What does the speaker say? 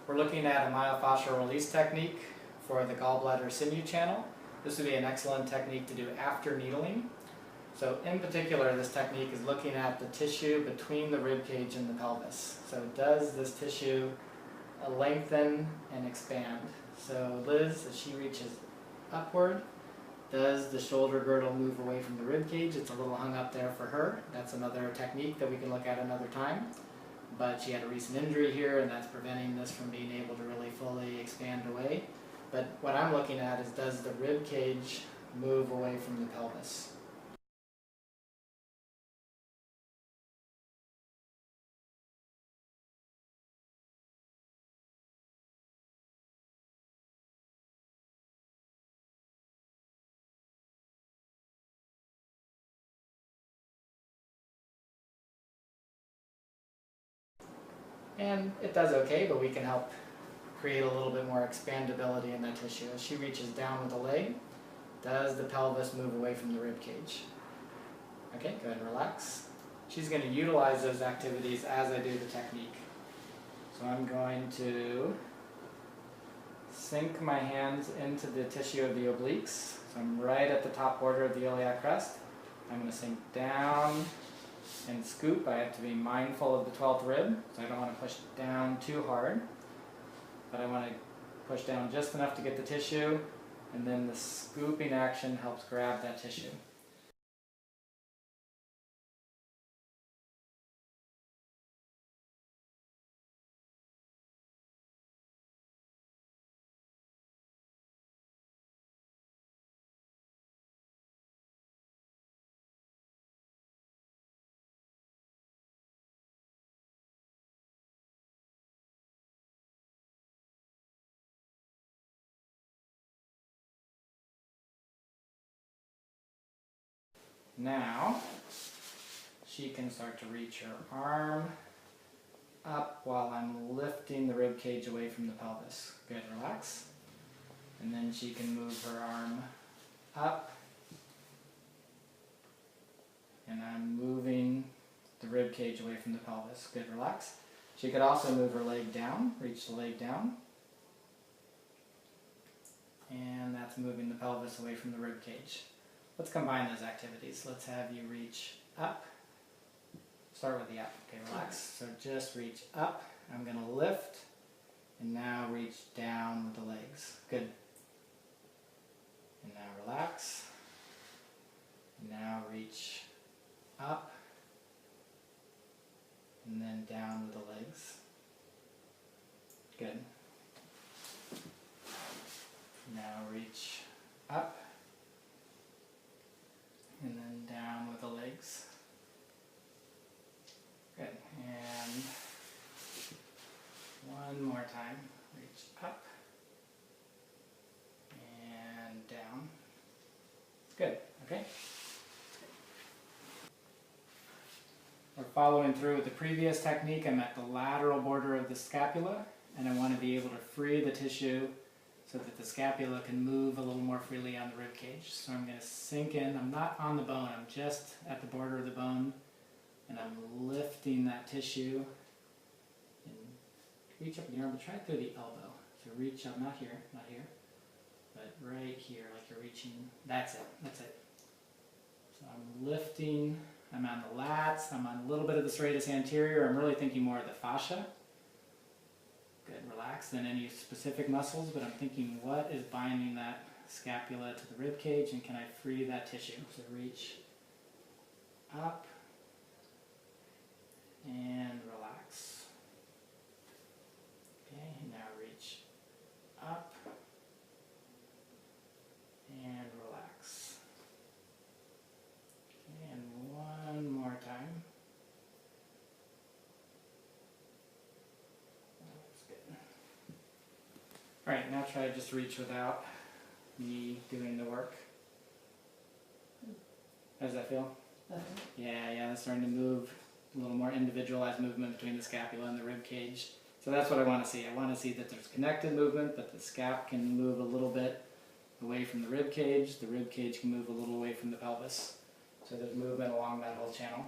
We're looking at a myofascial release technique for the gallbladder sinew channel. This would be an excellent technique to do after needling. So in particular, this technique is looking at the tissue between the rib cage and the pelvis. So does this tissue lengthen and expand? So Liz, as she reaches upward, does the shoulder girdle move away from the rib cage? It's a little hung up there for her. That's another technique that we can look at another time. But she had a recent injury here, and that's preventing this from being able to really fully expand away. But what I'm looking at is, does the rib cage move away from the pelvis? And it does okay, but we can help create a little bit more expandability in that tissue. As she reaches down with the leg, does the pelvis move away from the rib cage? Okay, go ahead and relax. She's going to utilize those activities as I do the technique. So I'm going to sink my hands into the tissue of the obliques. So I'm right at the top border of the iliac crest. I'm going to sink down and scoop. I have to be mindful of the 12th rib, so I don't want to push down too hard, but I want to push down just enough to get the tissue, and then the scooping action helps grab that tissue. Now, she can start to reach her arm up while I'm lifting the rib cage away from the pelvis. Good, relax. And then she can move her arm up, and I'm moving the rib cage away from the pelvis. Good, relax. She could also move her leg down, reach the leg down, and that's moving the pelvis away from the rib cage. Let's combine those activities. Let's have you reach up. Start with the up. Okay, relax. So just reach up. I'm going to lift, and now reach down with the legs. Good. And now relax. And now reach up, and then down with the legs. Good. Now reach up, and then down with the legs. Good. And one more time. Reach up and down. Good. Okay. We're following through with the previous technique. I'm at the lateral border of the scapula, and I want to be able to free the tissue so that the scapula can move a little more freely on the rib cage. So I'm going to sink in. I'm not on the bone, I'm just at the border of the bone, and I'm lifting that tissue. And reach up with your arm, but try it through the elbow. So reach up, not here, but right here, like you're reaching. That's it, that's it. So I'm lifting, I'm on the lats, I'm on a little bit of the serratus anterior. I'm really thinking more of the fascia. Good, relax, then any specific muscles, but I'm thinking what is binding that scapula to the rib cage, and can I free that tissue? So reach up and relax. Okay, and now reach up and relax. Okay, and one more time. Alright, now try to just reach without me doing the work. How does that feel? Yeah, that's starting to move. A little more individualized movement between the scapula and the rib cage. So that's what I want to see. I want to see that there's connected movement, but the scap can move a little bit away from the rib cage can move a little away from the pelvis. So there's movement along that whole channel.